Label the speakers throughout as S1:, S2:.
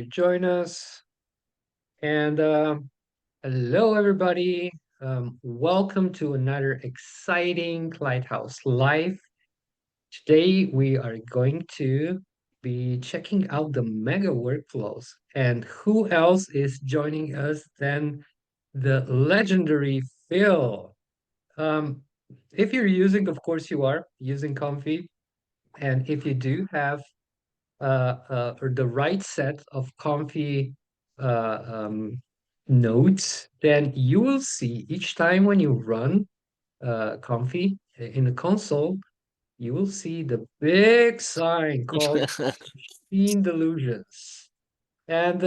S1: Join us. And hello, everybody. Welcome to another exciting Lighthouse Live. Today, we are going to be checking out the mega workflows. And who else is joining us than the legendary Phil? Um, if you're using, of course, you are using Comfy. And if you do have or the right set of comfy nodes, then you will see each time when you run comfy in the console, you will see the big sign called Machine Delusions. And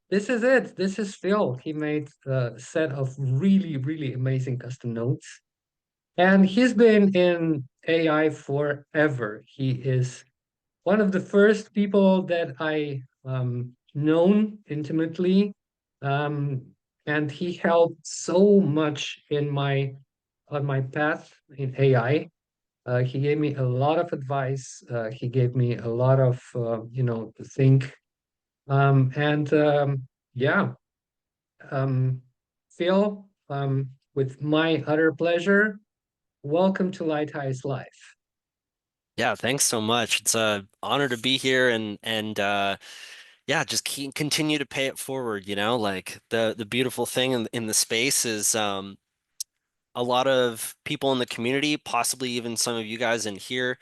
S1: this is it. This is Phil. He made a set of really, really amazing custom nodes. And he's been in AI forever. He is one of the first people that I known intimately, um, and he helped so much in my on my path in AI. He gave me a lot of advice. He gave me a lot of to think. And yeah, um, Phil, with my utter pleasure, welcome to Lighthouse Life.
S2: Yeah, thanks so much. It's a honor to be here and yeah, just continue to pay it forward, Like the beautiful thing in the space is a lot of people in the community, possibly even some of you guys in here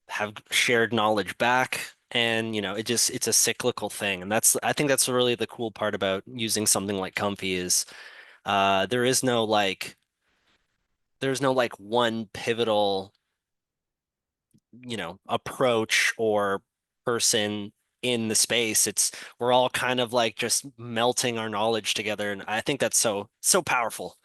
S2: have shared knowledge back and it's a cyclical thing. And I think that's really the cool part about using something like Comfy is there is no like one pivotal approach or person in the space. We're all kind of like just melting our knowledge together, and I think that's so powerful.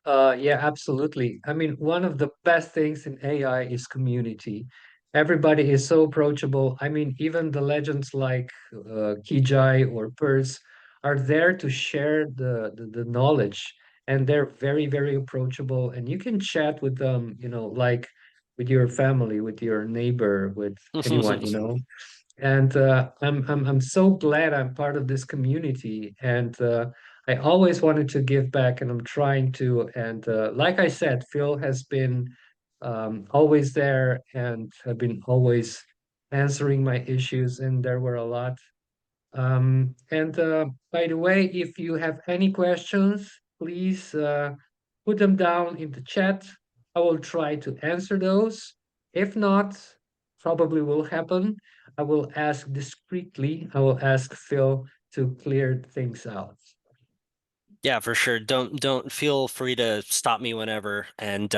S1: Yeah, absolutely. I mean, one of the best things in AI is community. Everybody is so approachable. I mean, even the legends like Kijai or Purse are there to share the knowledge, and they're very, very approachable. And you can chat with them, like with your family, with your neighbor, with anyone. And I'm so glad I'm part of this community. And I always wanted to give back, and I'm trying to. And like I said, Phil has been always there and have been always answering my issues, and there were a lot. And by the way, if you have any questions, please put them down in the chat. I will try to answer those. If not, probably will happen. I will ask discreetly. I will ask Phil to clear things out.
S2: Yeah, for sure. Don't feel free to stop me whenever and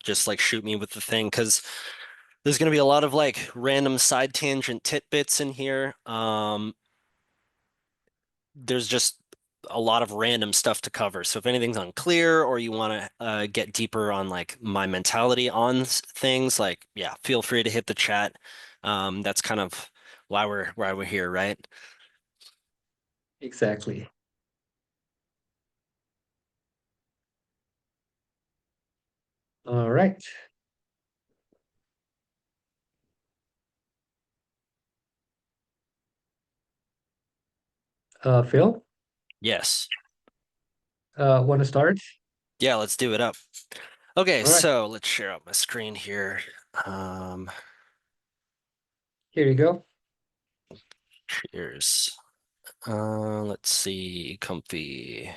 S2: just like shoot me with the thing because there's gonna be a lot of like random side tangent tidbits in here. There's just a lot of random stuff to cover. So if anything's unclear or you want to get deeper on like my mentality on things, like yeah, feel free to hit the chat. That's kind of why we're here, right?
S1: Exactly. All right. Phil,
S2: Yes.
S1: want to start?
S2: Yeah, let's do it up. Okay,
S1: All right.
S2: so let's share out my screen here. Um,
S1: Here you go.
S2: Cheers. Let's see, comfy.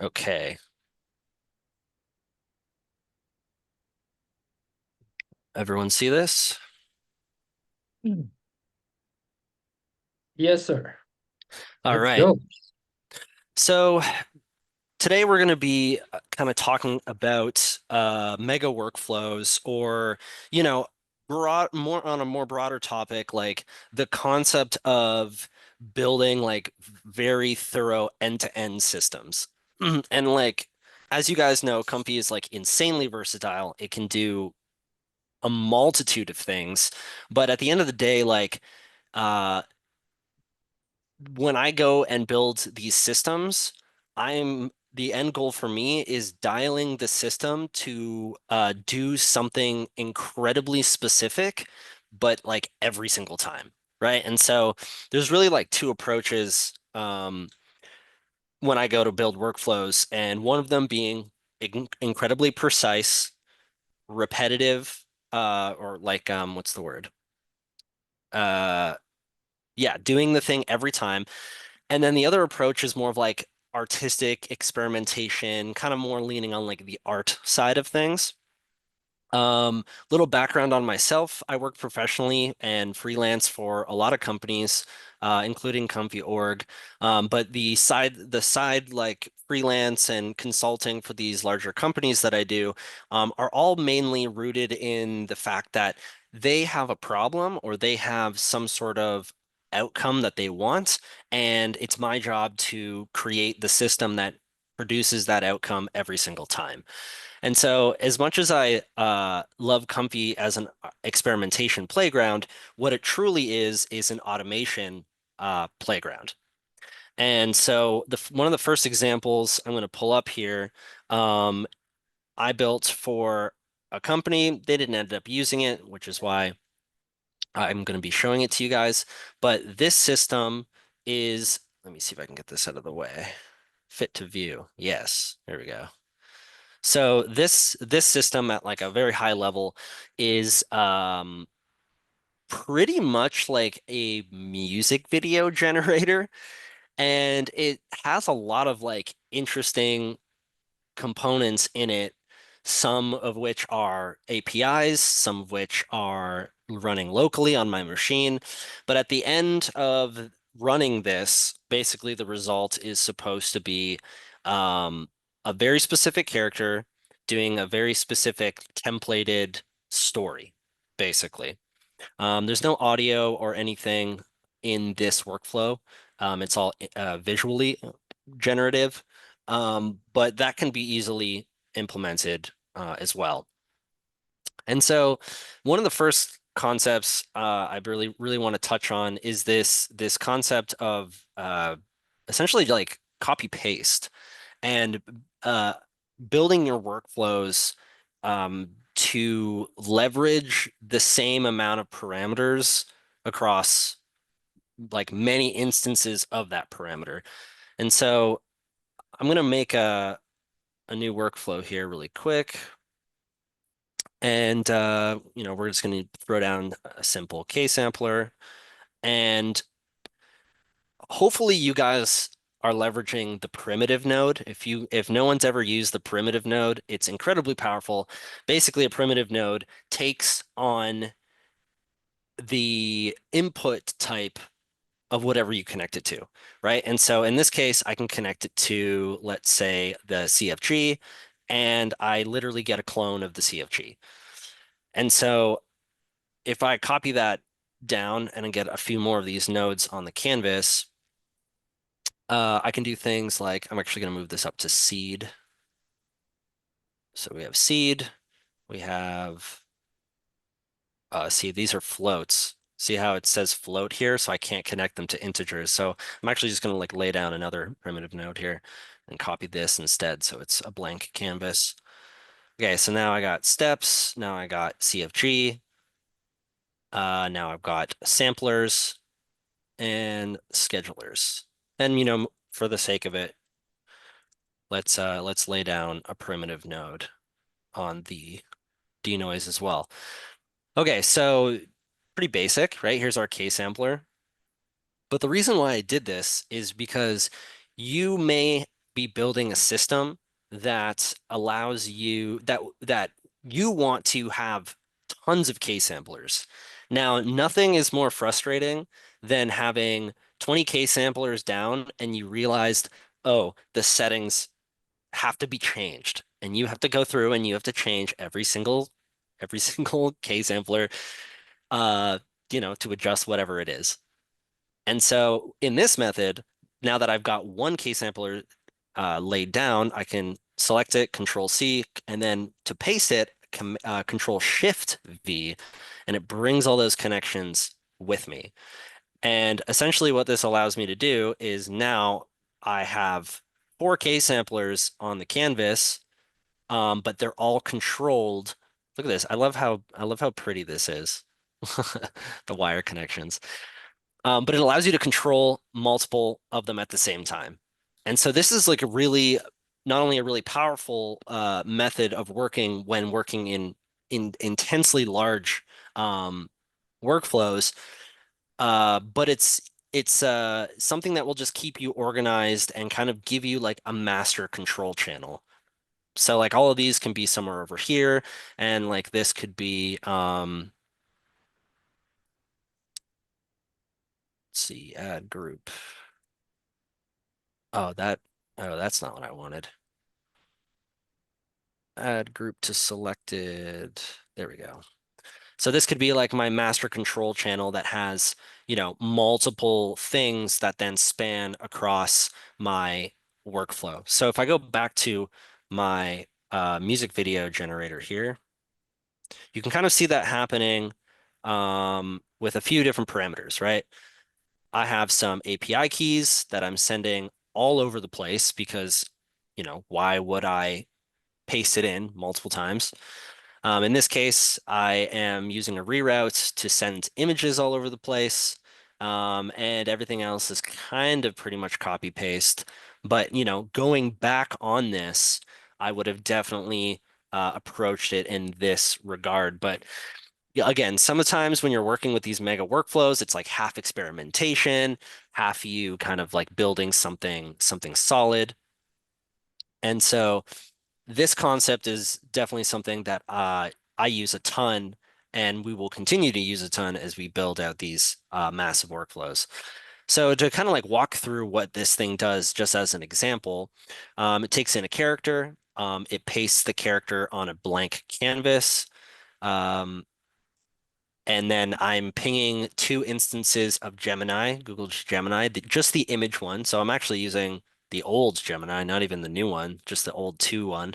S2: Okay, everyone see this?
S1: Hmm. Yes, sir.
S2: All
S1: Let's
S2: right.
S1: go.
S2: So today we're going to be kind of talking about mega workflows or, you know, more on a more broader topic, like the concept of building like very thorough end-to-end systems. And like, as you guys know, Comfy is like insanely versatile. It can do a multitude of things, but at the end of the day, like, uh, when I go and build these systems, the end goal for me is dialing the system to do something incredibly specific, but like every single time, right? And so there's really like two approaches when I go to build workflows, and one of them being incredibly precise, repetitive, or like what's the word? Uh, yeah, doing the thing every time. And then the other approach is more of like artistic experimentation, kind of more leaning on like the art side of things. Little background on myself. I work professionally and freelance for a lot of companies, including ComfyOrg. But the side like freelance and consulting for these larger companies that I do, are all mainly rooted in the fact that they have a problem or they have some sort of outcome that they want, and it's my job to create the system that produces that outcome every single time. And so, as much as I love Comfy as an experimentation playground, what it truly is an automation playground. And so, one of the first examples I'm going to pull up here, um, I built for a company. They didn't end up using it, which is why I'm going to be showing it to you guys. But this system is, let me see if I can get this out of the way. Fit to view. Yes, there we go. So this system at like a very high level is pretty much like a music video generator, and it has a lot of like interesting components in it, some of which are APIs, some of which are running locally on my machine. But at the end of running this, basically the result is supposed to be um, a very specific character doing a very specific templated story, basically. There's no audio or anything in this workflow. It's all visually generative, but that can be easily implemented as well. And so, one of the first concepts I really want to touch on is this concept of essentially like copy paste and uh, building your workflows to leverage the same amount of parameters across like many instances of that parameter. And so I'm going to make a new workflow here really quick. And we're just going to throw down a simple K sampler. And hopefully you guys are leveraging the primitive node. If no one's ever used the primitive node, it's incredibly powerful. Basically, a primitive node takes on the input type of whatever you connect it to, right? And so in this case, I can connect it to, let's say, the CFG, and I literally get a clone of the CFG. And so if I copy that down and I get a few more of these nodes on the canvas, I can do things like, I'm actually going to move this up to seed. So we have seed, we have, see, these are floats. See how it says float here? So I can't connect them to integers. So I'm actually just going to like lay down another primitive node here and copy this instead. So it's a blank canvas. Okay, so now I got steps. Now I got CFG. Now I've got samplers and schedulers. And for the sake of it, let's lay down a primitive node on the denoise as well. Okay, so pretty basic, right? Here's our K sampler. But the reason why I did this is because you may be building a system that allows you that you want to have tons of K samplers. Now, nothing is more frustrating than having 20 K samplers down and you realized, oh, the settings have to be changed. And you have to go through and you have to change every single K sampler to adjust whatever it is. And so in this method, now that I've got one K sampler laid down, I can select it, Control C, and then to paste it, Control Shift V, and it brings all those connections with me. And essentially what this allows me to do is now I have 4K samplers on the canvas, but they're all controlled. Look at this. I love how pretty this is. the wire connections. But it allows you to control multiple of them at the same time. And so this is like a really, not only a really powerful method of working when working in intensely large um, workflows, but it's something that will just keep you organized and kind of give you like a master control channel. So like all of these can be somewhere over here, and like this could be let's see, add group. Oh, that's not what I wanted. Add group to selected. There we go. So this could be like my master control channel that has, multiple things that then span across my workflow. So if I go back to my music video generator here, you can kind of see that happening with a few different parameters, right? I have some API keys that I'm sending all over the place because, why would I paste it in multiple times? In this case, I am using a reroute to send images all over the place, and everything else is kind of pretty much copy paste. But, going back on this, I would have definitely approached it in this regard. But yeah, again, sometimes when you're working with these mega workflows, it's like half experimentation, half you kind of like building something solid. And so this concept is definitely something that I use a ton, and we will continue to use a ton as we build out these massive workflows. So to kind of like walk through what this thing does, just as an example, it takes in a character, it pastes the character on a blank canvas. Um, and then I'm pinging two instances of Gemini, Google's Gemini, just the image one. So I'm actually using the old Gemini, not even the new one, just the old 2 one.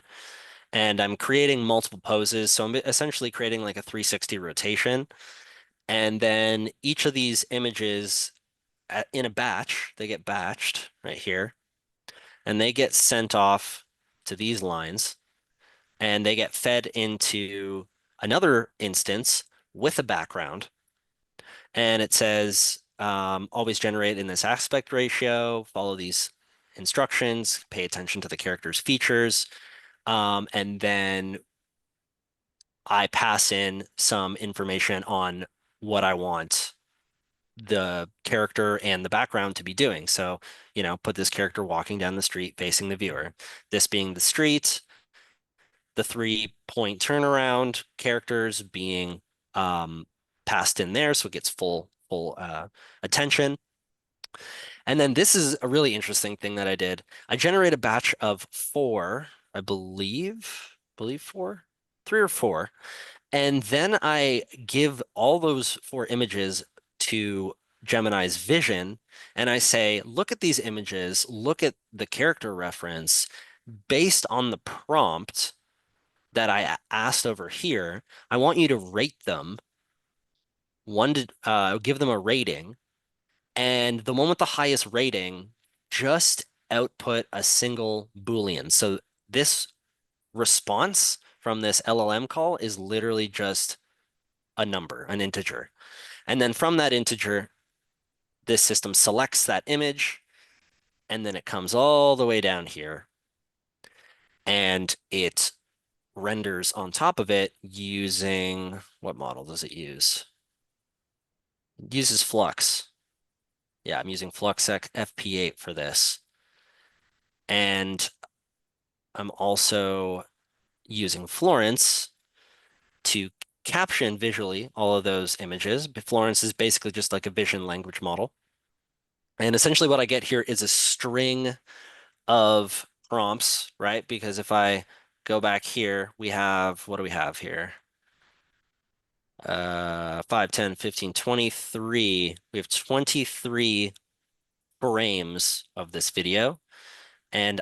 S2: And I'm creating multiple poses. So I'm essentially creating like a 360 rotation. And then each of these images in a batch, they get batched right here, and they get sent off to these lines, and they get fed into another instance with a background. And it says always generate in this aspect ratio, follow these instructions, pay attention to the character's features. And then I pass in some information on what I want the character and the background to be doing. So, put this character walking down the street facing the viewer. This being the street, the 3-point turnaround characters being passed in there, so it gets full attention. And then this is a really interesting thing that I did. I generate a batch of 4, I believe 4, 3 or 4. And then I give all those 4 images to Gemini's vision, and I say, look at these images, look at the character reference based on the prompt that I asked over here. I want you to rate them, give them a rating, and the one with the highest rating just output a single Boolean. So this response from this LLM call is literally just a number, an integer. And then from that integer, this system selects that image, and then it comes all the way down here, and it renders on top of it using, what model does it use? It uses Flux. Yeah, I'm using Flux FP8 for this. And I'm also using Florence to caption visually all of those images. But Florence is basically just like a vision language model. And essentially what I get here is a string of prompts, right? Because if I go back here, we have, what do we have here? 5, 10, 15, 23. We have 23 frames of this video. And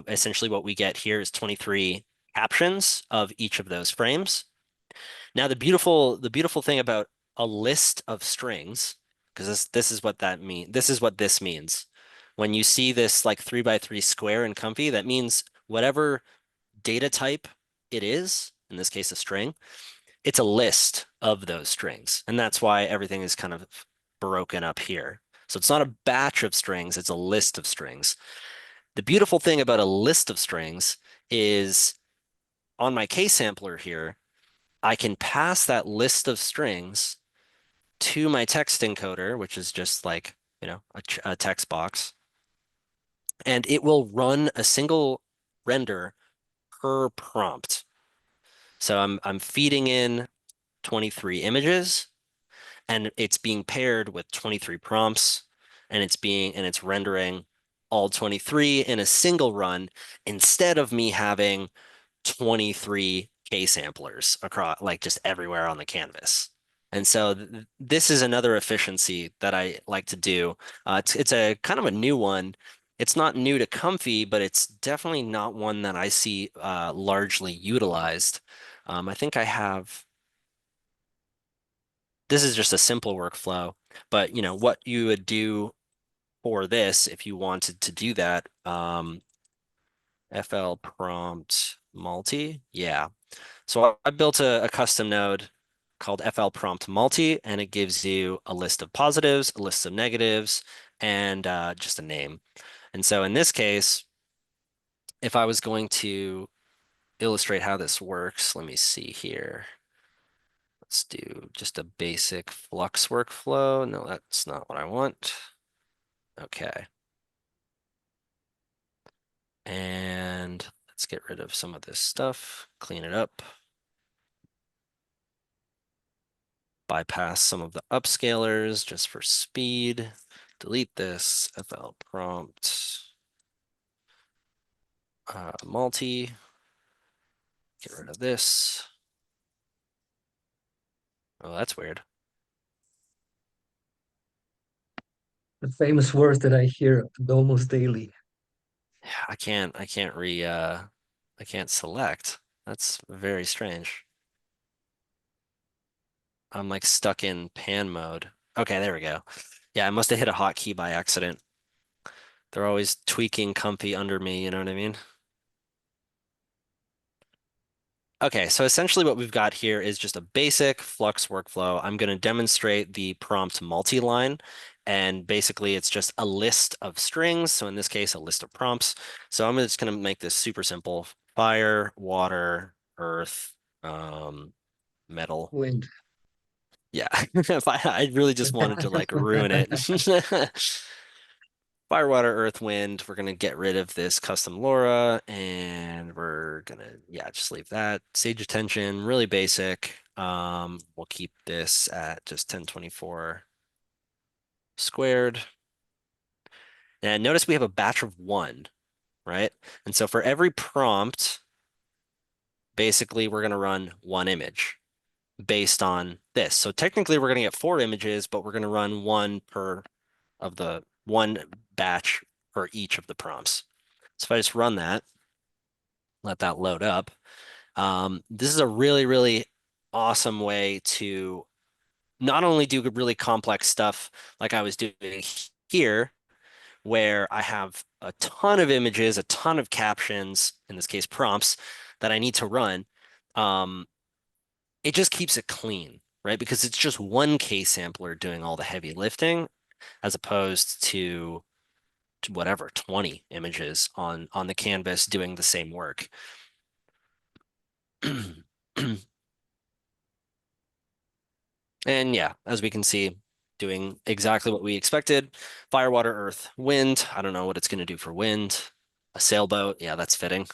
S2: essentially what we get here is 23 captions of each of those frames. Now the beautiful thing about a list of strings, because this is what that means. This is what this means. When you see this like 3x3 square in Comfy, that means whatever data type it is, in this case a string, it's a list of those strings. And that's why everything is kind of broken up here. So it's not a batch of strings, it's a list of strings. The beautiful thing about a list of strings is on my case sampler here, I can pass that list of strings to my text encoder, which is just like, a text box, and it will run a single render per prompt. So I'm feeding in 23 images and it's being paired with 23 prompts and it's rendering all 23 in a single run instead of me having 23 K samplers across like just everywhere on the canvas. And so this is another efficiency that I like to do. It's a kind of a new one. It's not new to Comfy, but it's definitely not one that I see largely utilized. I think I have, this is just a simple workflow, but what you would do for this if you wanted to do that, FL prompt multi, yeah. So I built a custom node called FL prompt multi, and it gives you a list of positives, a list of negatives, and just a name. And so in this case, if I was going to illustrate how this works, let me see here. Let's do just a basic Flux workflow. No, that's not what I want. Okay. And let's get rid of some of this stuff, clean it up, bypass some of the upscalers just for speed. Delete this FL prompt multi, get rid of this. Oh, that's weird.
S1: The famous words that I hear almost daily.
S2: I can't select. That's very strange. I'm like stuck in pan mode. Okay, there we go. Yeah, I must have hit a hotkey by accident. They're always tweaking Comfy under me, you know what I mean? Okay, so essentially what we've got here is just a basic Flux workflow. I'm going to demonstrate the prompt multi-line, and basically it's just a list of strings. So in this case, a list of prompts. So I'm just going to make this super simple. Fire, water, earth, metal.
S1: Wind.
S2: Yeah, if I really just wanted to like ruin it. Fire, water, earth, wind. We're gonna get rid of this custom LoRa and we're gonna, yeah, just leave that. Sage attention, really basic. We'll keep this at just 1024 squared. And notice we have a batch of one, right? And so for every prompt, basically we're gonna run one image based on this. So technically we're gonna get four images, but we're gonna run one per of the one batch for each of the prompts. So if I just run that, let that load up. This is a really, really awesome way to not only do really complex stuff like I was doing here, where I have a ton of images, a ton of captions, in this case prompts, that I need to run. Um, it just keeps it clean, right? Because it's just one K sampler doing all the heavy lifting, as opposed to whatever 20 images on the canvas doing the same work. And yeah, as we can see, doing exactly what we expected. Fire, water, earth, wind. I don't know what it's going to do for wind. A sailboat. Yeah, that's fitting.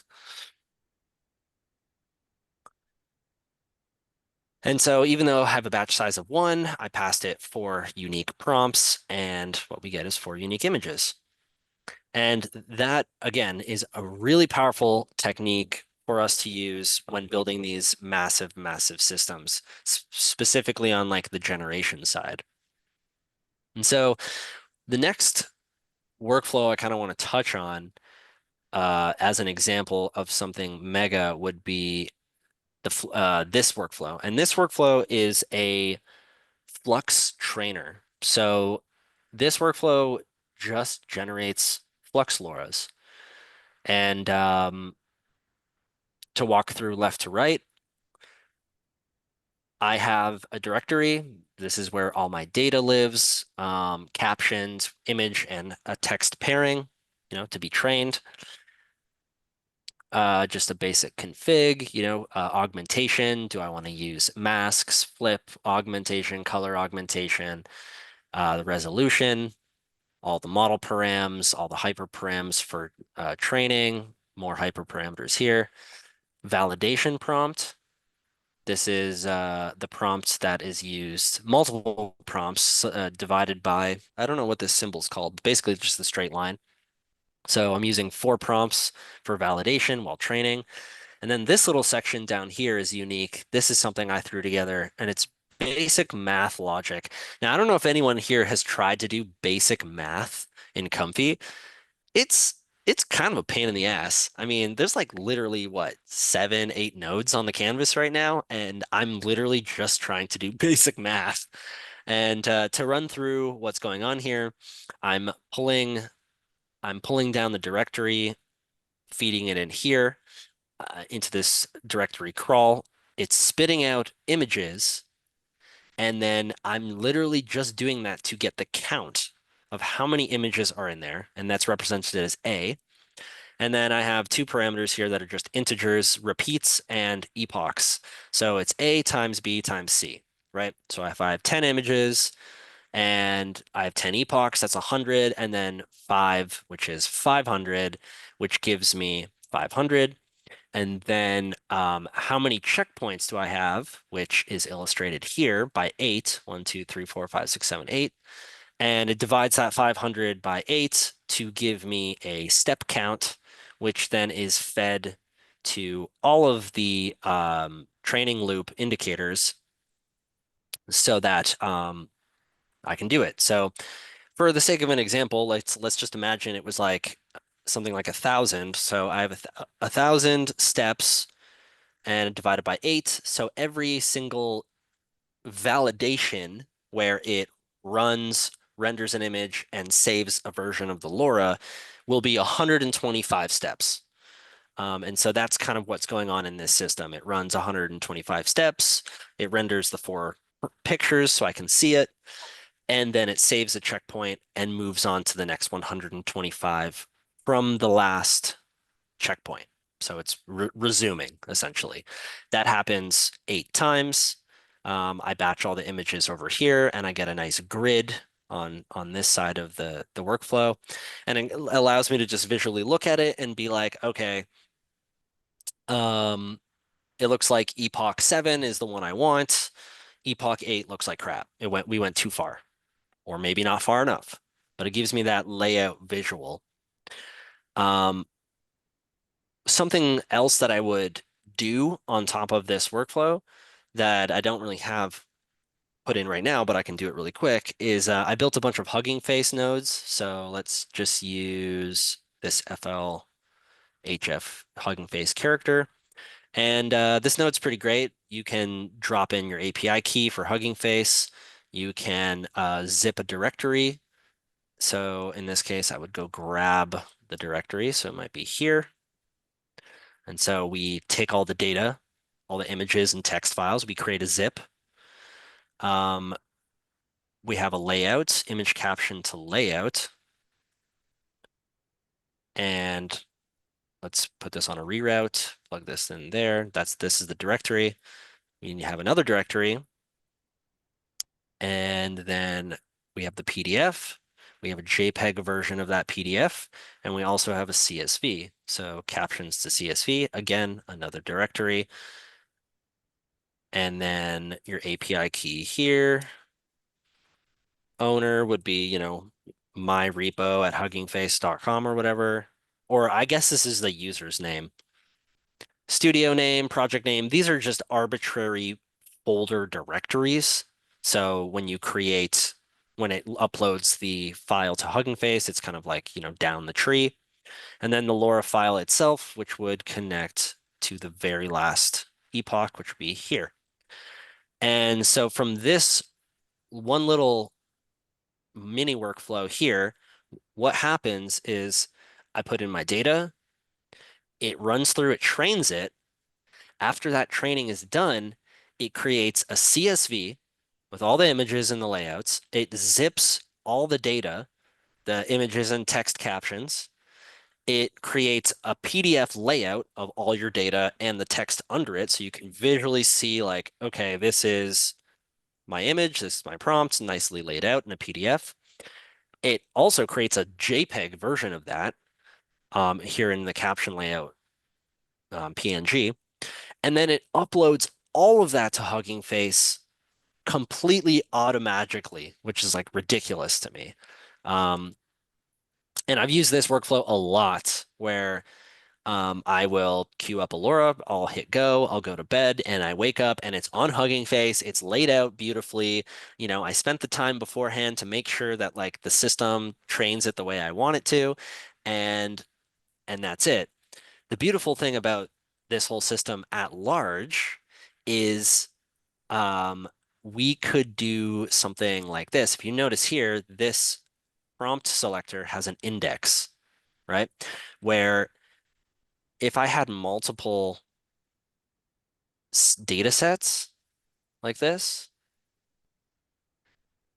S2: And so even though I have a batch size of one, I passed it four unique prompts, and what we get is four unique images. And that, again, is a really powerful technique for us to use when building these massive, massive systems, specifically on like the generation side. And so the next workflow I kind of want to touch on as an example of something mega would be this workflow. And this workflow is a Flux trainer. So this workflow just generates Flux LoRa's. And to walk through left to right, I have a directory. This is where all my data lives, captions, image, and a text pairing, to be trained. Just a basic config, augmentation. Do I want to use masks, flip, augmentation, color augmentation, the resolution, all the model params, all the hyperparams for training, more hyperparameters here. Validation prompt. This is the prompt that is used, multiple prompts divided by, I don't know what this symbol is called, basically just the straight line. So I'm using 4 prompts for validation while training. And then this little section down here is unique. This is something I threw together, and it's basic math logic. Now, I don't know if anyone here has tried to do basic math in Comfy. It's it's kind of a pain in the ass. I mean, there's like literally what, 7, 8 nodes on the canvas right now, and I'm literally just trying to do basic math. And to run through what's going on here, I'm pulling I'm pulling down the directory, feeding it in here into this directory crawl. It's spitting out images, and then I'm literally just doing that to get the count of how many images are in there, and that's represented as A. And then I have 2 parameters here that are just integers, repeats, and epochs. So it's A times B times C, right? So if I have 10 images and I have 10 epochs, that's 100, and then 5, which is 500, which gives me 500. And then how many checkpoints do I have, which is illustrated here by 8. 1, 2, 3, 4, 5, 6, 7, 8. And it divides that 500 by 8 to give me a step count, which then is fed to all of the training loop indicators so that I can do it. So for the sake of an example, let's just imagine it was like something like 1,000. So I have 1,000 steps and divided by 8. So every single validation where it runs, renders an image, and saves a version of the LoRa will be 125 steps. And so that's kind of what's going on in this system. It runs 125 steps. It renders the 4 pictures so I can see it. And then it saves a checkpoint and moves on to the next 125 from the last checkpoint. So it's resuming essentially. That happens 8 times. I batch all the images over here and I get a nice grid on this side of the workflow. And it allows me to just visually look at it and be like, okay, it looks like epoch 7 is the one I want. Epoch 8 looks like crap. We went too far, or maybe not far enough, but it gives me that layout visual. Um, Something else that I would do on top of this workflow that I don't really have put in right now, but I can do it really quick, is I built a bunch of Hugging Face nodes. So let's just use this FLHF Hugging Face character. And this node's pretty great. You can drop in your API key for Hugging Face. You can zip a directory. So in this case, I would go grab the directory. So it might be here. And so we take all the data, all the images and text files, we create a zip. We have a layout, image caption to layout. And let's put this on a reroute, plug this in there. This is the directory. We have another directory. And then we have the PDF. We have a JPEG version of that PDF. And we also have a CSV. So captions to CSV, again, another directory. And then your API key here. Owner would be, my repo at huggingface.com or whatever. Or I guess this is the user's name. Studio name, project name, these are just arbitrary folder directories. So when it uploads the file to Hugging Face, it's kind of like, down the tree. And then the LoRa file itself, which would connect to the very last epoch, which would be here. And so from this one little mini workflow here, what happens is I put in my data, it runs through, it trains it. After that training is done, It creates a CSV with all the images and the layouts. It zips all the data, the images and text captions. It creates a PDF layout of all your data and the text under it, so you can visually see like, okay, this is my image, this is my prompt, nicely laid out in a PDF. It also creates a JPEG version of that here in the caption layout PNG, and then it uploads all of that to Hugging Face completely automatically, which is like ridiculous to me. Um, and I've used this workflow a lot where I will queue up Allura, I'll hit go, I'll go to bed, and I wake up and it's on Hugging Face. It's laid out beautifully. I spent the time beforehand to make sure that like the system trains it the way I want it to, and that's it. The beautiful thing about this whole system at large is um, we could do something like this. If you notice here, this prompt selector has an index, right? Where if I had multiple data sets like this,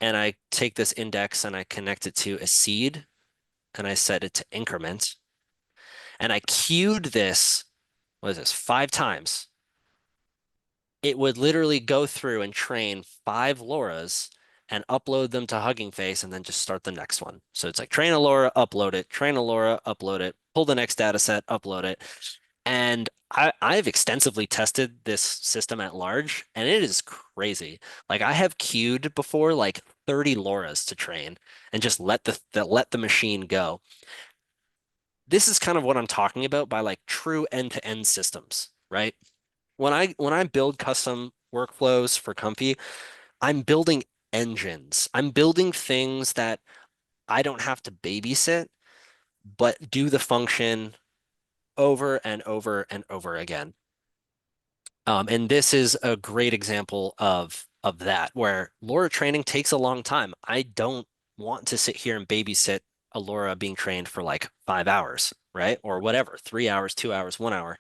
S2: and I take this index and I connect it to a seed and I set it to increment, and I queued this, what is this, 5 times, it would literally go through and train 5 LoRa's and upload them to Hugging Face and then just start the next one. So it's like train a LoRa, upload it, train a LoRa, upload it, pull the next data set, upload it. And I've extensively tested this system at large, and it is crazy. Like I have queued before like 30 LoRa's to train and just let the machine go. This is kind of what I'm talking about by like true end-to-end systems, right? When I build custom workflows for Comfy, I'm building engines. I'm building things that I don't have to babysit, but do the function over and over and over again. And this is a great example of that, where LoRa training takes a long time. I don't want to sit here and babysit a LoRa being trained for like 5 hours, right? Or whatever, 3 hours, 2 hours, 1 hour.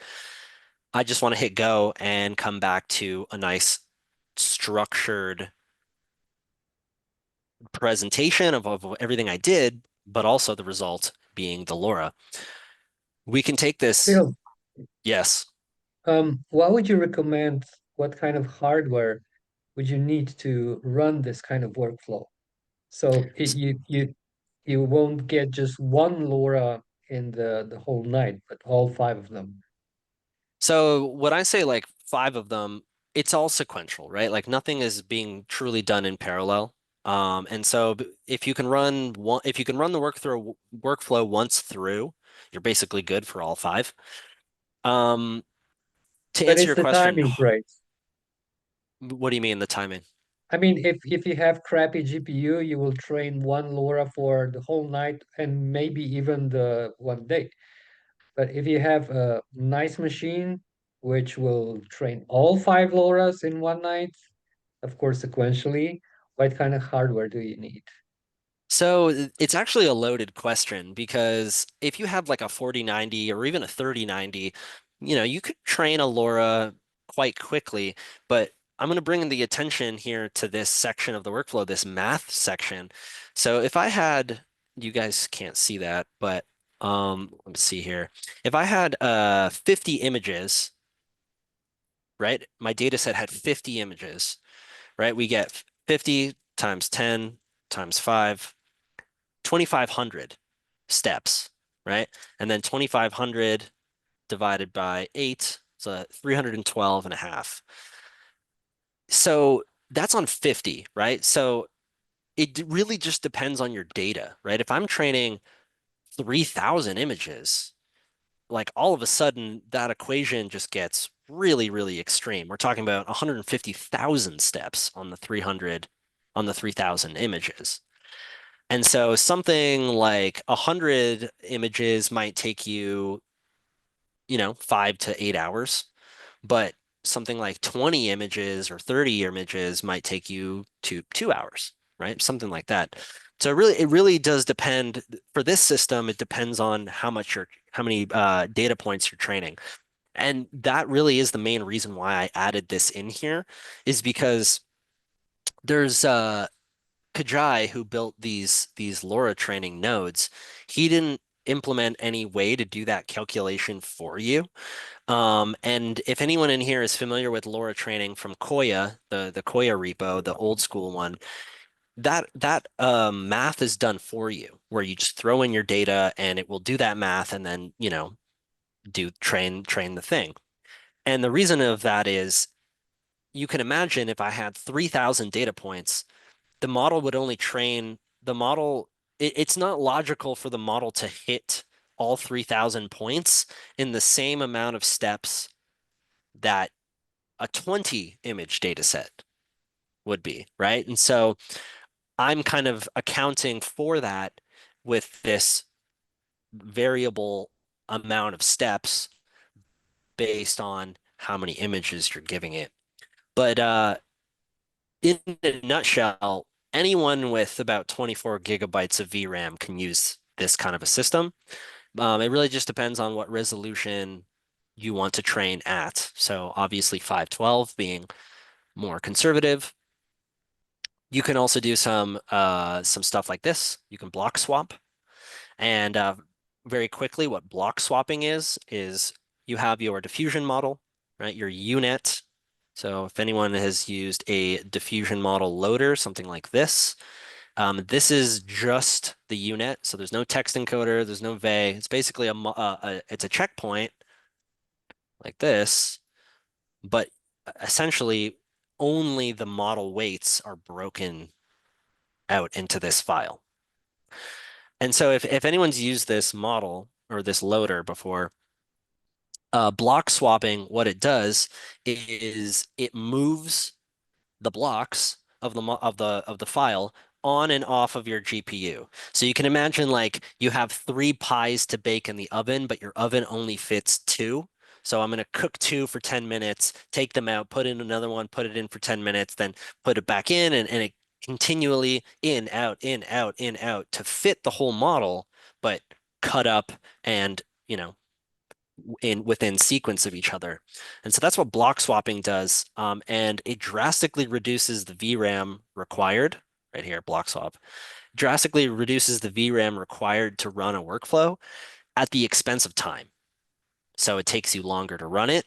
S2: I just want to hit go and come back to a nice structured presentation of everything I did, but also the result being the LoRa. We can take this,
S1: Phil,
S2: yes.
S1: what would you recommend? What kind of hardware would you need to run this kind of workflow? So you won't get just one LoRa in the whole night, but all five of them.
S2: So when I say like 5 of them, it's all sequential, right? Like nothing is being truly done in parallel. And so if you can run one, if you can run the workflow once through, you're basically good for all 5. Um, to
S1: But
S2: answer
S1: is
S2: your
S1: the
S2: question,
S1: timing right?
S2: what do you mean the timing?
S1: I mean, if you have crappy GPU, you will train one LoRa for the whole night and maybe even the one day. But if you have a nice machine which will train all five LoRa's in one night, of course, sequentially, what kind of hardware do you need?
S2: So it's actually a loaded question because if you have like a 4090 or even a 3090, you could train a LoRa quite quickly, but I'm going to bring the attention here to this section of the workflow, this math section. So if I had, you guys can't see that, but let's see here. If I had 50 images, right? My data set had 50 images, right? We get 50 times 10 times 5. 2,500 steps, right? And then 2,500 divided by 8, so 312 and a half. So that's on 50, right? So it really just depends on your data, right? If I'm training 3,000 images, like all of a sudden that equation just gets really, really extreme. We're talking about 150,000 steps on the 3,000 images. And so something like 100 images might take you, 5 to 8 hours, but something like 20 images or 30 images might take you 2 hours, right? Something like that. So it really does depend. For this system, it depends on how many data points you're training. And that really is the main reason why I added this in here, is because there's Kajai, who built these LoRa training nodes. He didn't implement any way to do that calculation for you. And if anyone in here is familiar with LoRa training from Koya, the Koya repo, the old school one, that math is done for you, where you just throw in your data and it will do that math and then, do train the thing. And the reason of that is you can imagine if I had 3,000 data points, the model would only train the model. It's not logical for the model to hit all 3,000 points in the same amount of steps that a 20 image data set would be, right? And so I'm kind of accounting for that with this variable amount of steps based on how many images you're giving it. But in a nutshell, anyone with about 24 gigabytes of VRAM can use this kind of a system. It really just depends on what resolution you want to train at. So obviously 512 being more conservative. You can also do some stuff like this. You can block swap. And very quickly, what block swapping is you have your diffusion model, right? Your UNet. So if anyone has used a diffusion model loader, something like this is just the UNet. So there's no text encoder, there's no VE. It's basically it's a checkpoint like this, but essentially only the model weights are broken out into this file. And so if anyone's used this model or this loader before, block swapping, what it does is it moves the blocks of the file on and off of your GPU. So you can imagine like you have 3 pies to bake in the oven, but your oven only fits two. So I'm going to cook two for 10 minutes, take them out, put in another one, put it in for 10 minutes, then put it back in, and it continually in, out, in, out, in, out to fit the whole model, but cut up and, in within sequence of each other. And so that's what block swapping does. And it drastically reduces the VRAM required, right here, block swap, drastically reduces the VRAM required to run a workflow at the expense of time. So it takes you longer to run it,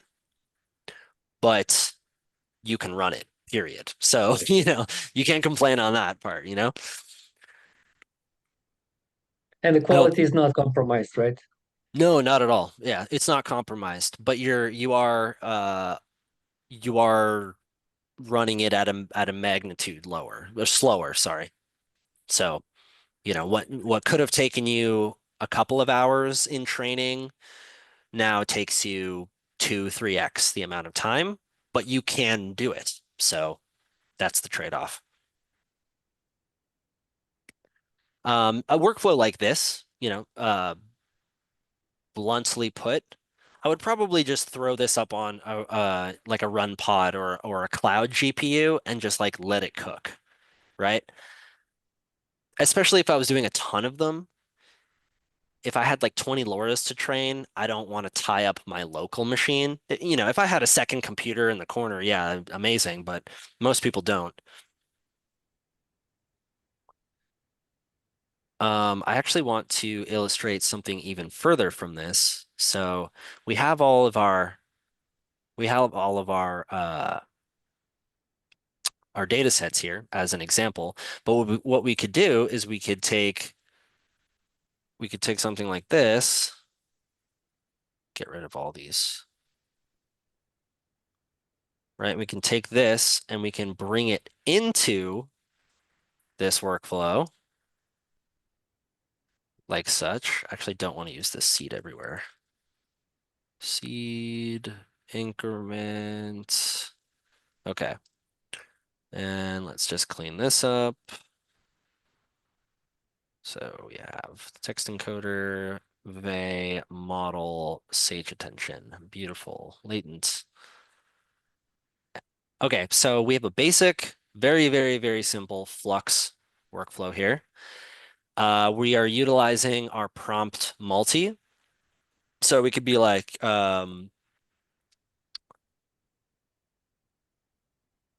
S2: but you can run it, period. So, you can't complain on that part.
S1: And the
S2: I hope.
S1: quality is not compromised, right?
S2: No, not at all. Yeah, it's not compromised, but you are running it at a magnitude lower or slower, sorry. So, what could have taken you a couple of hours in training now takes you 2, 3x the amount of time, but you can do it. So that's the trade-off. A workflow like this, bluntly put, I would probably just throw this up on like a run pod or a cloud GPU and just like let it cook, right? Especially if I was doing a ton of them. If I had like 20 LoRa's to train, I don't want to tie up my local machine. If I had a second computer in the corner, yeah, amazing, but most people don't. I actually want to illustrate something even further from this. So we have all of our we have all of our data sets here as an example. But what we could do is we could take something like this, get rid of all these, right? We can take this and we can bring it into this workflow like such. Actually, don't want to use this seed everywhere. Seed increment. Okay. And let's just clean this up. So we have text encoder, VE, model, sage attention. Beautiful. Latent. Okay, so we have a basic, very, very, very simple Flux workflow here. We are utilizing our prompt multi. So we could be like,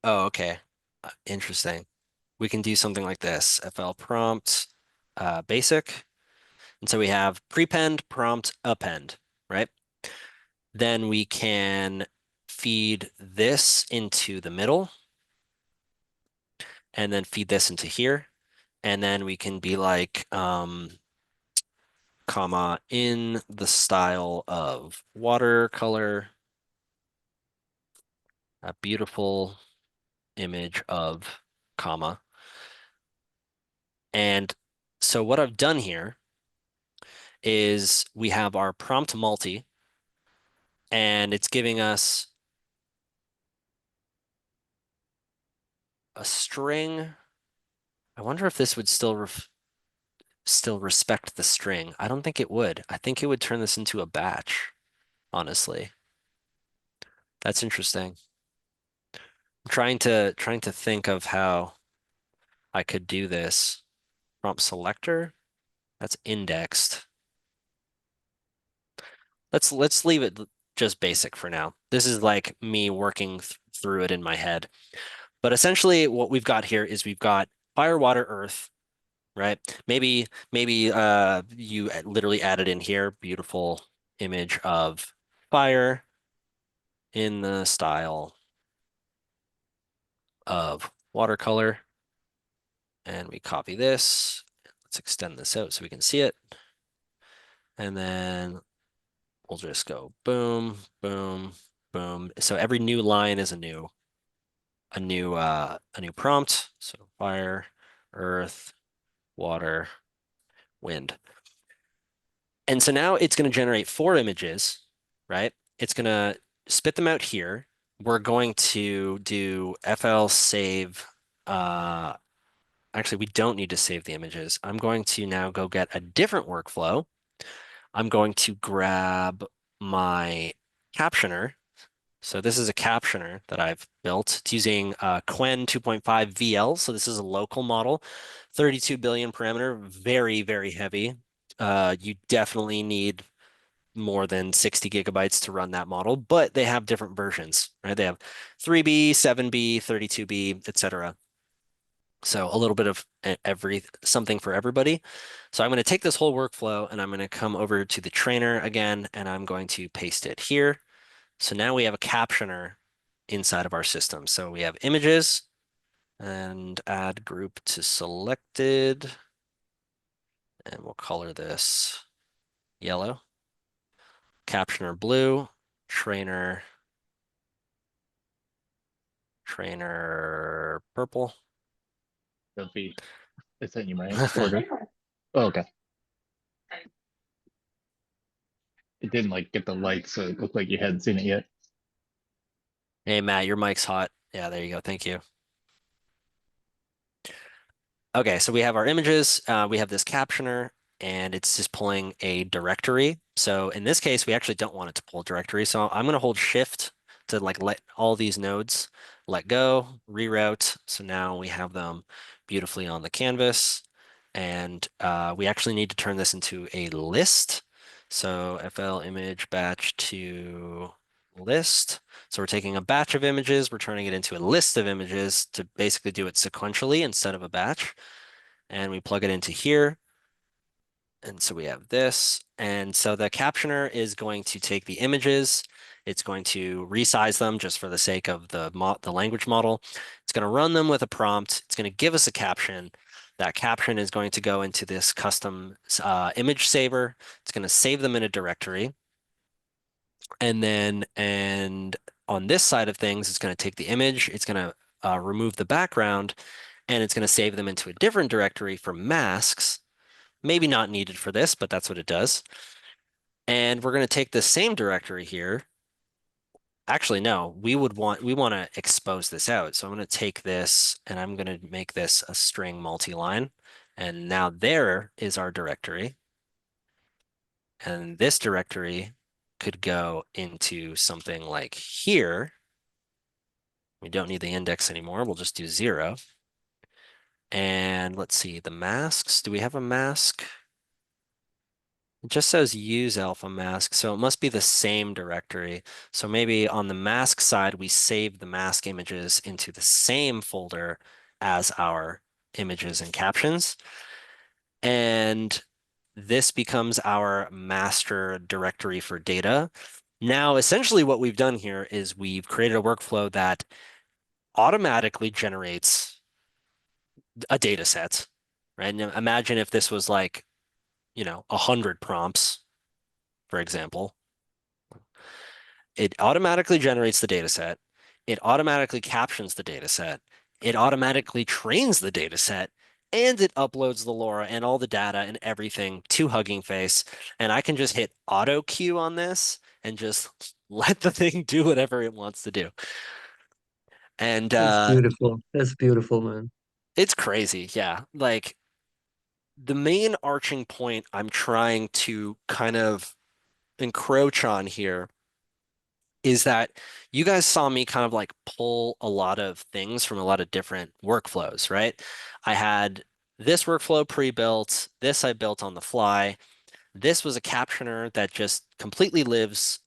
S2: Oh, okay. Interesting. We can do something like this. FL prompt basic. And so we have prepend, prompt, append, right? Then we can feed this into the middle and then feed this into here. And then we can be like, comma, in the style of watercolor, a beautiful image of, comma. And so what I've done here is we have our prompt multi, and it's giving us a string. I wonder if this would still respect the string. I don't think it would. I think it would turn this into a batch, honestly. That's interesting. I'm trying to think of how I could do this. Prompt selector, that's indexed. Let's leave it just basic for now. This is like me working th through it in my head. But essentially what we've got here is we've got fire, water, earth, right? Maybe you literally added in here beautiful image of fire in the style of watercolor. And we copy this. Let's extend this out so we can see it. And then we'll just go boom, boom, boom. So every new line is a new prompt. So fire, earth, water, wind. And so now it's going to generate 4 images, right? It's going to spit them out here. We're going to do FL save. Actually, we don't need to save the images. I'm going to now go get a different workflow. I'm going to grab my captioner. So this is a captioner that I've built. It's using Qwen 2.5 VL. So this is a local model, 32 billion parameter, very, very heavy. You definitely need more than 60 gigabytes to run that model, but they have different versions, right? They have 3B, 7B, 32B, etc. So a little bit of something for everybody. So I'm going to take this whole workflow and I'm going to come over to the trainer again, and I'm going to paste it here. So now we have a captioner inside of our system. So we have images and add group to selected, and we'll color this yellow, captioner blue, trainer purple.
S3: That'd be it's in you my order. Oh, okay. It didn't like get the light, so it looked like you hadn't seen it yet.
S2: Hey, Matt, your mic's hot. Yeah, there you go. Thank you. Okay, so we have our images. We have this captioner, and it's just pulling a directory. So in this case, we actually don't want it to pull a directory. So I'm going to hold Shift to like let all these nodes let go, reroute. So now we have them beautifully on the canvas. And we actually need to turn this into a list. So FL image batch to list. So we're taking a batch of images, we're turning it into a list of images to basically do it sequentially instead of a batch. And we plug it into here. And so we have this. And so the captioner is going to take the images. It's going to resize them just for the sake of the language model. It's going to run them with a prompt. It's going to give us a caption. That caption is going to go into this custom image saver. It's going to save them in a directory. And on this side of things, it's going to take the image. It's going to remove the background, and it's going to save them into a different directory for masks. Maybe not needed for this, but that's what it does. And we're going to take the same directory here. Actually, no, we want to expose this out. So I'm going to take this and I'm going to make this a string multi-line. And now there is our directory. And this directory could go into something like here. We don't need the index anymore. We'll just do 0. And let's see, the masks. Do we have a mask? It just says use alpha mask, so it must be the same directory. So maybe on the mask side, we save the mask images into the same folder as our images and captions. And this becomes our master directory for data. Now, essentially what we've done here is we've created a workflow that automatically generates a data set, right? Now, imagine if this was like, 100 prompts, for example. It automatically generates the data set. It automatically captions the data set. It automatically trains the data set, and it uploads the LoRa and all the data and everything to Hugging Face. And I can just hit auto queue on this and just let the thing do whatever it wants to do. And
S1: That's beautiful. That's beautiful, man.
S2: it's crazy. Yeah. Like the main arching point I'm trying to kind of encroach on here is that you guys saw me kind of like pull a lot of things from a lot of different workflows, right? I had this workflow pre-built, this I built on the fly. This was a captioner that just completely lives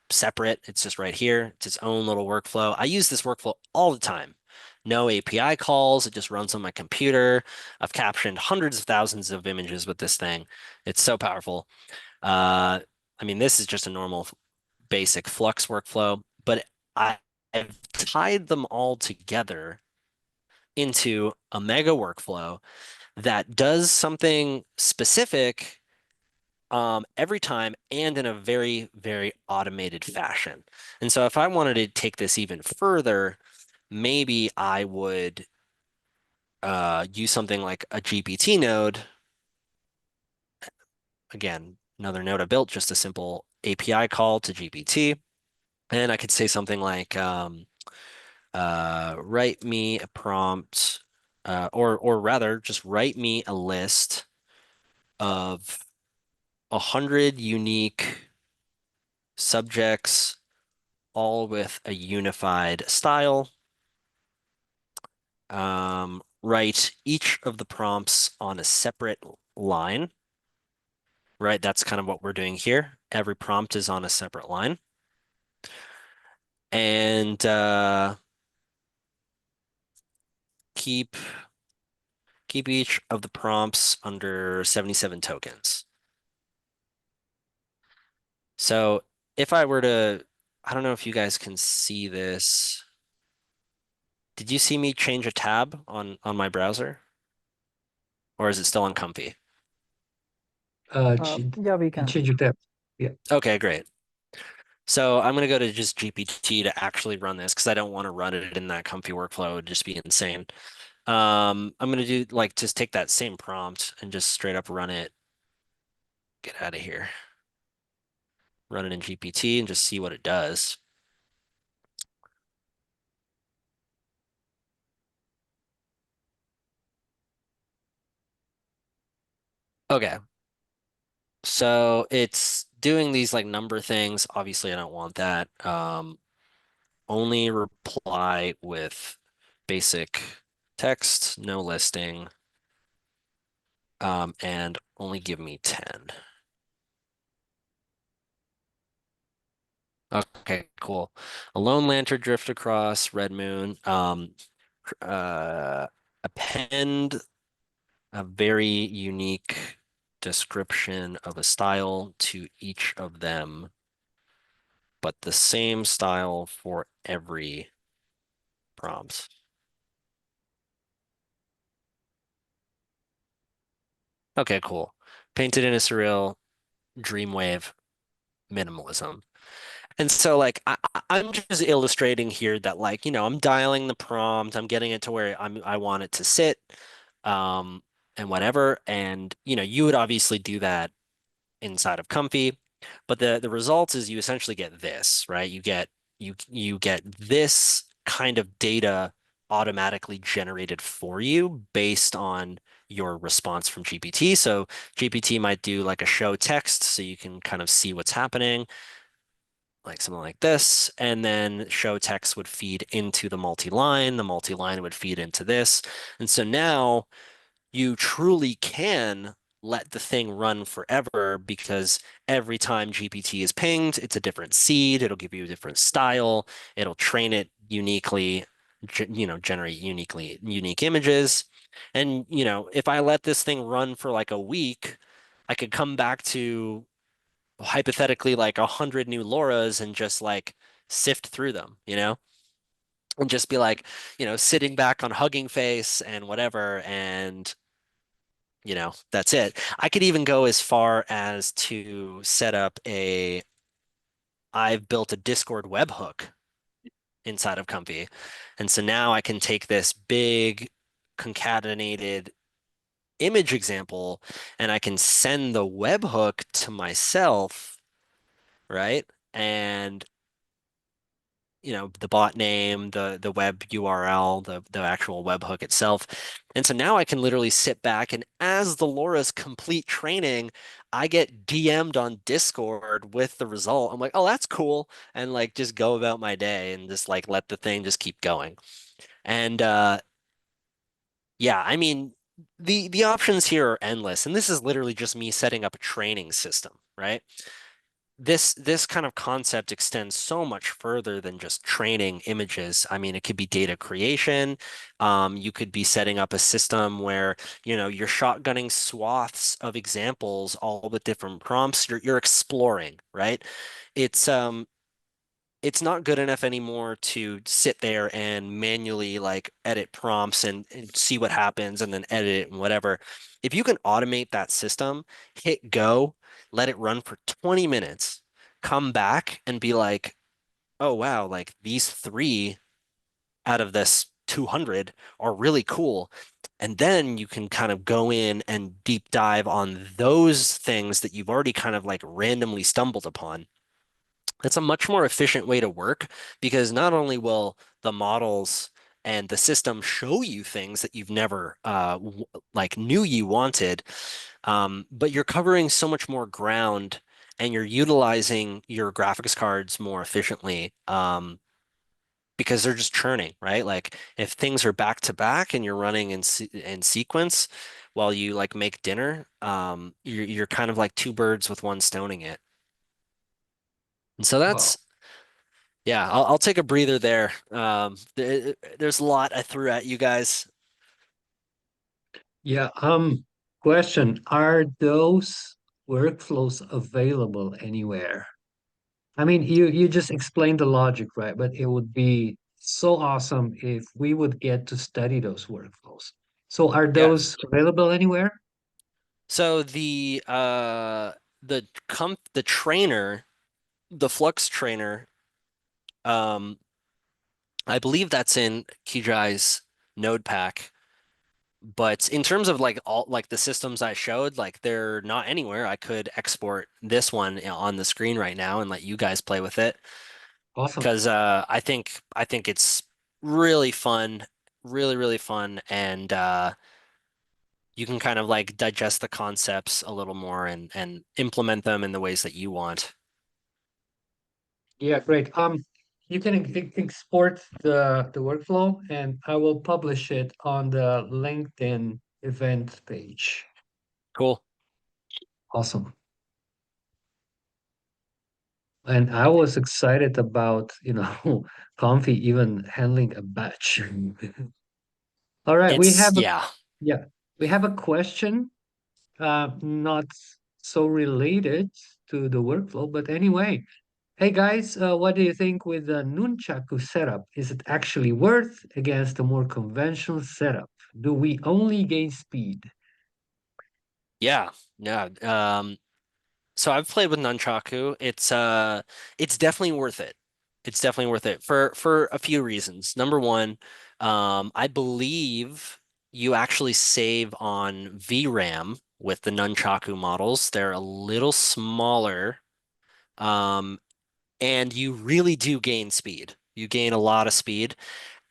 S2: separate. It's just right here. It's its own little workflow. I use this workflow all the time. No API calls. It just runs on my computer. I've captioned hundreds of thousands of images with this thing. It's so powerful. I mean, this is just a normal basic Flux workflow, but I've tied them all together into a mega workflow that does something specific every time and in a very, very automated fashion. And so if I wanted to take this even further, maybe I would use something like a GPT node. Again, another node I built, just a simple API call to GPT. And I could say something like, write me a prompt, or rather, just write me a list of 100 unique subjects, all with a unified style. Write each of the prompts on a separate line, right? That's kind of what we're doing here. Every prompt is on a separate line. And keep each of the prompts under 77 tokens. So if I were to, I don't know if you guys can see this. Did you see me change a tab on my browser? Or is it still on Comfy?
S4: Yeah, we
S1: You
S4: can.
S1: change your tab. Yeah.
S2: Okay, great. So I'm going to go to just GPT to actually run this because I don't want to run it in that Comfy workflow. It would just be insane. I'm going to do like just take that same prompt and just straight up run it. Get out of here. Run it in GPT and just see what it does. Okay. So it's doing these like number things. Obviously, I don't want that. Only reply with basic text, no listing, and only give me 10. Okay, cool. A lone lantern drift across red moon. Append a very unique description of a style to each of them, but the same style for every prompt. Okay, cool. Painted in a surreal dreamwave minimalism. And so like I'm just illustrating here that like, I'm dialing the prompt, I'm getting it to where I want it to sit, and whatever. And you would obviously do that inside of Comfy, but the result is you essentially get this, right? You get this kind of data automatically generated for you based on your response from GPT. So GPT might do like a show text so you can kind of see what's happening, like something like this, and then show text would feed into the multi-line, the multi-line would feed into this. And so now you truly can let the thing run forever because every time GPT is pinged, it's a different seed. It'll give you a different style. It'll train it uniquely, generate unique images. And, if I let this thing run for like a week, I could come back to hypothetically like 100 new LoRa's and just like sift through them, and just be like, sitting back on Hugging Face and whatever, and that's it. I could even go as far as to set up I've built a Discord webhook inside of Comfy. And so now I can take this big concatenated image example and I can send the webhook to myself, right? And the bot name, the web URL, the actual webhook itself. And so now I can literally sit back and as the LoRa's complete training, I get DM'd on Discord with the result. I'm like, oh, that's cool. And like just go about my day and just like let the thing just keep going. And yeah, I mean the options here are endless. And this is literally just me setting up a training system, right? This kind of concept extends so much further than just training images. I mean, it could be data creation. You could be setting up a system where, you're shotgunning swaths of examples, all with different prompts. You're exploring, right? It's it's not good enough anymore to sit there and manually like edit prompts and see what happens and then edit it and whatever. If you can automate that system, hit go, let it run for 20 minutes, come back and be like, oh wow, like these three out of this 200 are really cool. And then you can kind of go in and deep dive on those things that you've already kind of like randomly stumbled upon. It's a much more efficient way to work because not only will the models and the system show you things that you've never like knew you wanted, but you're covering so much more ground and you're utilizing your graphics cards more efficiently because they're just churning, right? Like if things are back to back and you're running in sequence while you like make dinner, you're kind of like two birds with one stoning it. And so
S1: Wow.
S2: that's Yeah, I'll take a breather there. There's a lot I threw at you guys.
S1: Yeah. Question, are those workflows available anywhere? I mean, you just explained the logic, right? But it would be so awesome if we would get to study those workflows. So are
S2: Yeah.
S1: those available anywhere?
S2: So the trainer, the Flux trainer, um, I believe that's in Kijai's node pack. But in terms of like all like the systems I showed, like they're not anywhere. I could export this one on the screen right now and let you guys play with it.
S1: Awesome.
S2: Because I think it's really fun, really, really fun, and you can kind of like digest the concepts a little more and implement them in the ways that you want.
S1: Yeah, great. You can export the workflow and I will publish it on the LinkedIn event page.
S2: Cool.
S1: Awesome. And I was excited about, Comfy even handling a batch. All right,
S2: It's yeah.
S1: yeah, we have a question, not so related to the workflow, but anyway. Hey guys, what do you think with the nunchaku setup? Is it actually worth against a more conventional setup? Do we only gain speed?
S2: Yeah. Yeah. So I've played with nunchaku. It's definitely worth it. It's definitely worth it for a few reasons. Number one, I believe you actually save on VRAM with the nunchaku models. They're a little smaller, um, and you really do gain speed. You gain a lot of speed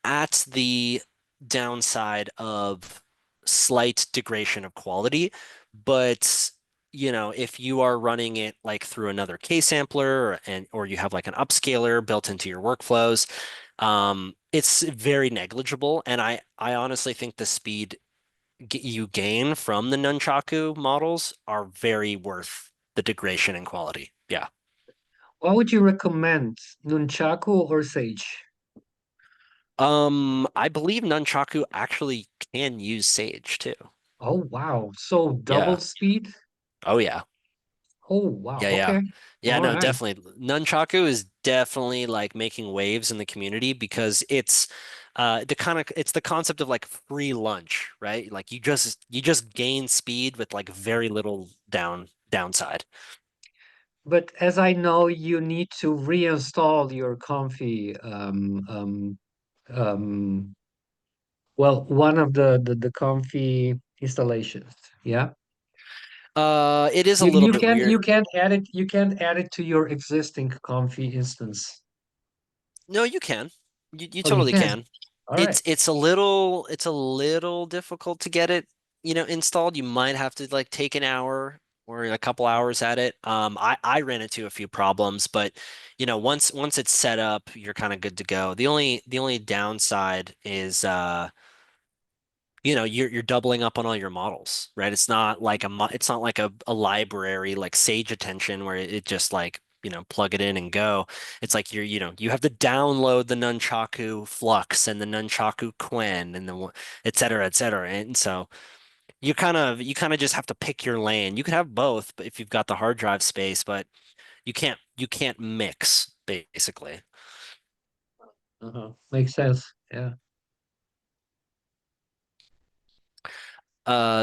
S2: at the downside of slight degradation of quality. But, if you are running it like through another K sampler or you have like an upscaler built into your workflows, it's very negligible. And I honestly think the speed you gain from the nunchaku models are very worth the degradation in quality. Yeah.
S1: What would you recommend, Nunchaku or Sage?
S2: I believe nunchaku actually can use Sage too.
S1: Oh, wow. So double
S2: Yeah.
S1: speed?
S2: Oh yeah.
S1: Oh, wow.
S2: Yeah, yeah.
S1: Okay.
S2: Yeah,
S1: All
S2: no,
S1: right.
S2: definitely. Nunchaku is definitely like making waves in the community because it's the kind of it's the concept of like free lunch, right? Like you just gain speed with like very little downside.
S1: But as I know, you need to reinstall your Comfy, um, well, one of the Comfy installations. Yeah.
S2: It is a
S1: You
S2: little
S1: you
S2: bit
S1: can't
S2: weird.
S1: you can't add it you can't add it to your existing Comfy instance.
S2: No, you can. You
S1: Oh, you
S2: totally
S1: can.
S2: can.
S1: All right.
S2: It's a little difficult to get it, installed. You might have to like take an hour or a couple hours at it. I ran into a few problems, but once it's set up, you're kind of good to go. The only downside is you're doubling up on all your models, right? It's not like a library like Sage Attention where it just like, plug it in and go. It's like you have to download the Nunchaku Flux and the Nunchaku Quen and et cetera, et cetera. And so you kind of just have to pick your lane. You could have both, but if you've got the hard drive space, but you can't mix basically.
S1: Makes sense. Yeah.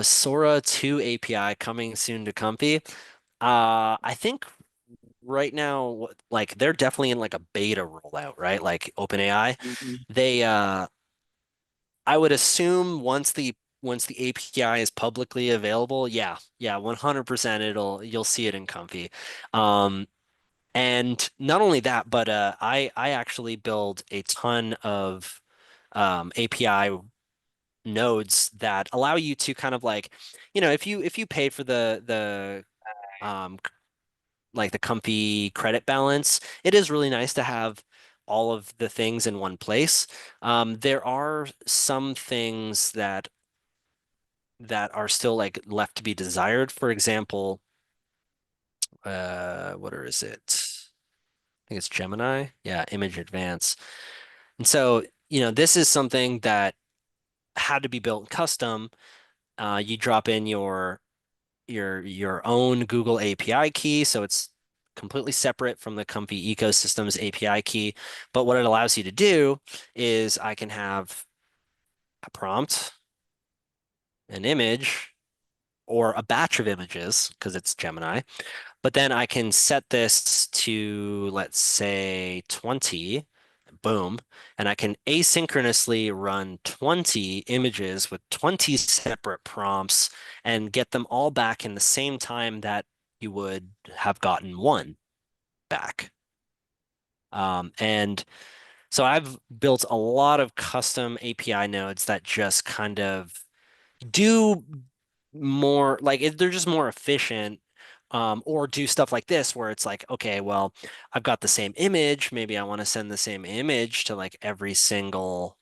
S2: Sora 2 API coming soon to Comfy. I think right now, like they're definitely in like a beta rollout, right? Like OpenAI.
S1: Mhm.
S2: They I would assume once the API is publicly available, yeah, yeah, 100% you'll see it in Comfy. Um and not only that, but I actually build a ton of API nodes that allow you to kind of like, if you pay for um like the Comfy credit balance, it is really nice to have all of the things in one place. There are some things that are still like left to be desired. For example, what is it? I think it's Gemini. Yeah, Image Advance. And so, this is something that had to be built custom. You drop in your own Google API key, so it's completely separate from the Comfy ecosystem's API key. But what it allows you to do is I can have a prompt, an image, or a batch of images because it's Gemini. But then I can set this to, let's say, 20, boom, and I can asynchronously run 20 images with 20 separate prompts and get them all back in the same time that you would have gotten one back. And so I've built a lot of custom API nodes that just kind of do more like they're just more efficient, or do stuff like this where it's like, okay, well, I've got the same image. Maybe I want to send the same image to like every single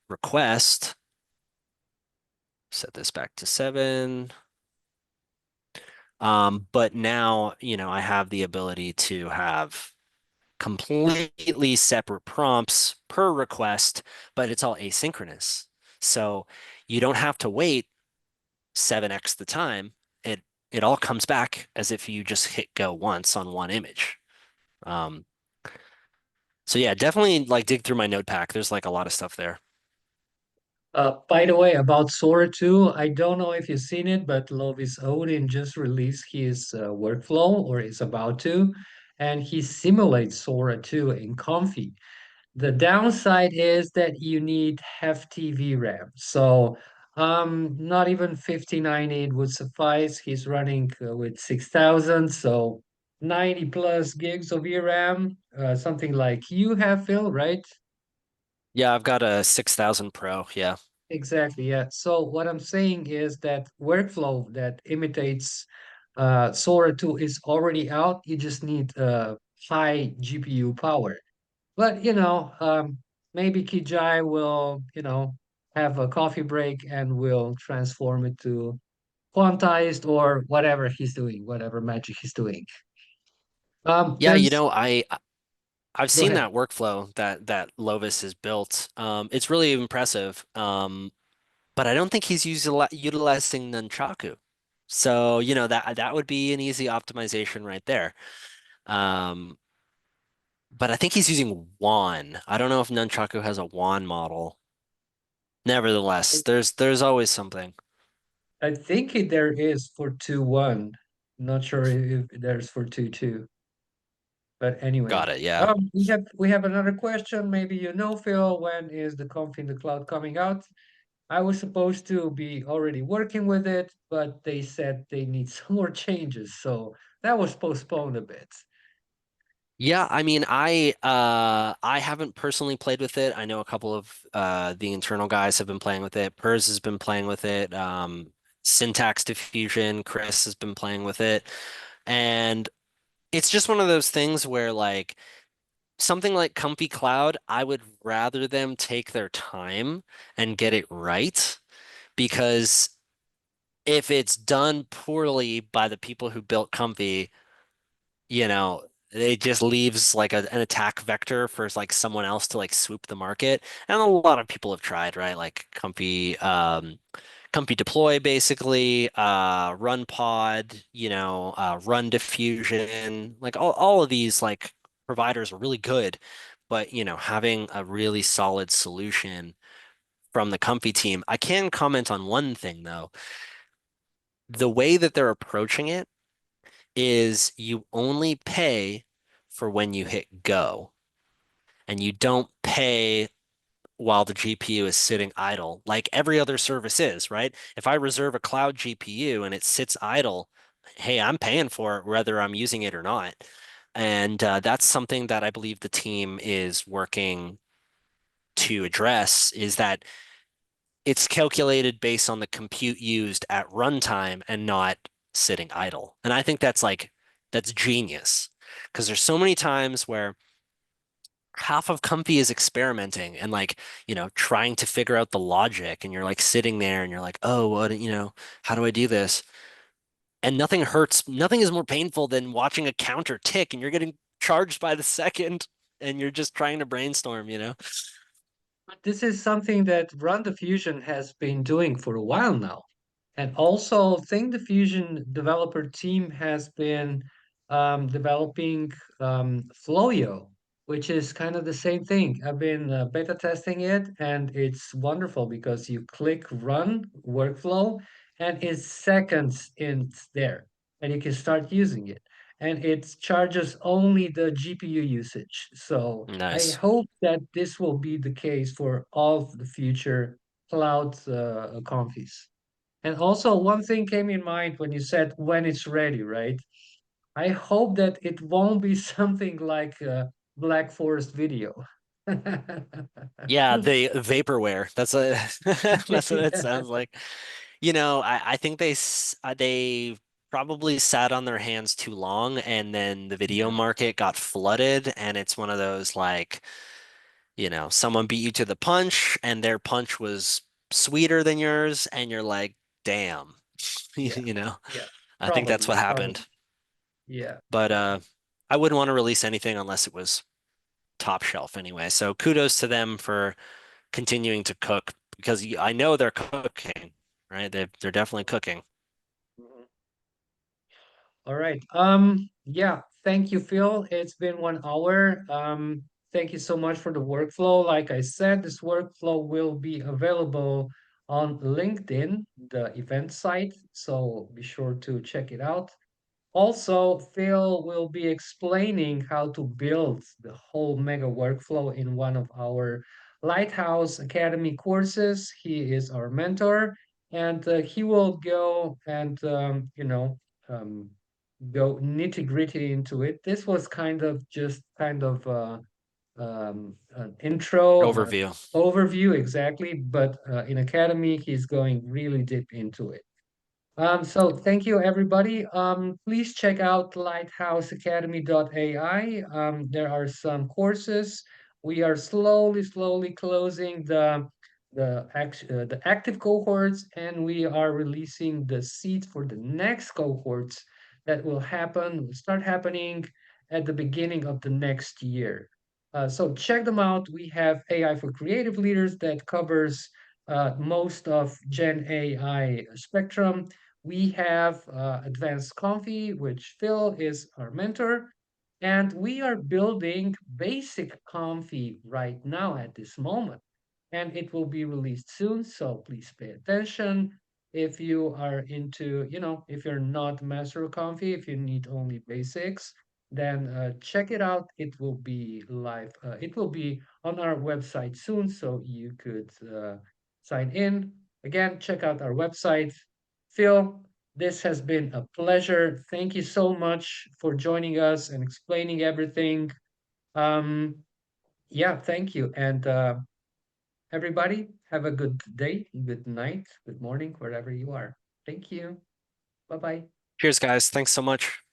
S2: request. Set this back to 7. But now, I have the ability to have completely separate prompts per request, but it's all asynchronous. So you don't have to wait 7x the time. It all comes back as if you just hit go once on one image. Um, so yeah, definitely like dig through my node pack. There's like a lot of stuff there.
S1: By the way, about Sora 2, I don't know if you've seen it, but Lovis Odin just released his workflow or is about to, and he simulates Sora 2 in Comfy. The downside is that you need hefty VRAM. So not even 5098 would suffice. He's running with 6000, so 90 plus gigs of VRAM, something like you have, Phil, right?
S2: Yeah, I've got a 6000 Pro. Yeah.
S1: Exactly, yeah. So what I'm saying is that workflow that imitates Sora 2 is already out. You just need high GPU power. But maybe Kijai will, have a coffee break and we'll transform it to quantized or whatever he's doing, whatever magic he's doing.
S2: Yeah,
S1: There's
S2: I've
S1: Go
S2: seen
S1: ahead.
S2: that workflow that Lovis has built. It's really impressive. But I don't think he's utilizing Nunchaku. So, that would be an easy optimization right there. Um, but I think he's using WAN. I don't know if Nunchaku has a WAN model. Nevertheless, there's always something.
S1: I think there is for 2-1. Not sure if there's for 2-2. But anyway,
S2: Got it, yeah.
S1: we have another question. Maybe you know, Phil, when is the Comfy in the Cloud coming out? I was supposed to be already working with it, but they said they need some more changes, so that was postponed a bit.
S2: Yeah, I mean, I haven't personally played with it. I know a couple of the internal guys have been playing with it. Pers has been playing with it. Syntax diffusion, Chris has been playing with it. And it's just one of those things where like something like Comfy Cloud, I would rather them take their time and get it right because if it's done poorly by the people who built Comfy, it just leaves like an attack vector for like someone else to like swoop the market. And a lot of people have tried, right? Like Comfy deploy basically, run pod, run diffusion, like all of these like providers are really good, but having a really solid solution from the Comfy team. I can comment on one thing though. The way that they're approaching it is you only pay for when you hit go, and you don't pay while the GPU is sitting idle, like every other service is, right? If I reserve a cloud GPU and it sits idle, hey, I'm paying for it whether I'm using it or not. And that's something that I believe the team is working to address is that it's calculated based on the compute used at runtime and not sitting idle. And I think that's genius because there's so many times where half of Comfy is experimenting and like, trying to figure out the logic and you're like sitting there and you're like, "Oh, how do I do this?" And nothing hurts, nothing is more painful than watching a counter tick and you're getting charged by the second and you're just trying to brainstorm.
S1: This is something that Run Diffusion has been doing for a while now. And also, Think Diffusion developer team has been developing Floyo, which is kind of the same thing. I've been beta testing it, and it's wonderful because you click Run Workflow, and it's seconds in there, and you can start using it. And it charges only the GPU usage. So I
S2: Nice.
S1: hope that this will be the case for all of the future cloud confis. And also, one thing came in mind when you said when it's ready, right? I hope that it won't be something like Black Forest video.
S2: Yeah, the vaporware. That's a that's what it sounds like. I think they probably sat on their hands too long, and then the video
S1: Yeah,
S2: market got flooded, and it's one of those like, someone beat you to the punch, and their punch was sweeter than yours, and you're like, damn,
S1: yeah,
S2: you know.
S1: yeah.
S2: I think that's what
S1: Probably.
S2: happened.
S1: Yeah,
S2: But
S1: yeah.
S2: I wouldn't want to release anything unless it was top shelf anyway. So kudos to them for continuing to cook because I know they're cooking, right? They're definitely cooking.
S1: Mhm. All right. Yeah, thank you, Phil. It's been 1 hour. Thank you so much for the workflow. Like I said, this workflow will be available on LinkedIn, the event site. So be sure to check it out. Also, Phil will be explaining how to build the whole mega workflow in one of our Lighthouse Academy courses. He is our mentor, and he will go and um, go nitty-gritty into it. This was kind of just kind of an intro,
S2: Overview.
S1: overview exactly, but in Academy, he's going really deep into it. So thank you, everybody. Please check out lighthouseacademy.ai. There are some courses. We are slowly closing the active cohorts, and we are releasing the seeds for the next cohorts that will start happening at the beginning of the next year. So check them out. We have AI for creative leaders that covers most of Gen AI spectrum. We have Advanced Comfy, which Phil is our mentor. And we are building basic Comfy right now at this moment. And it will be released soon, so please pay attention. If you are into, if you're not Master of Comfy, if you need only basics, then check it out. It will be live. It will be on our website soon, so you could sign in. Again, check out our website. Phil, this has been a pleasure. Thank you so much for joining us and explaining everything. Um, yeah, thank you. And everybody, have a good day, good night, good morning, wherever you are. Thank you. Bye bye.
S2: Cheers, guys. Thanks so much.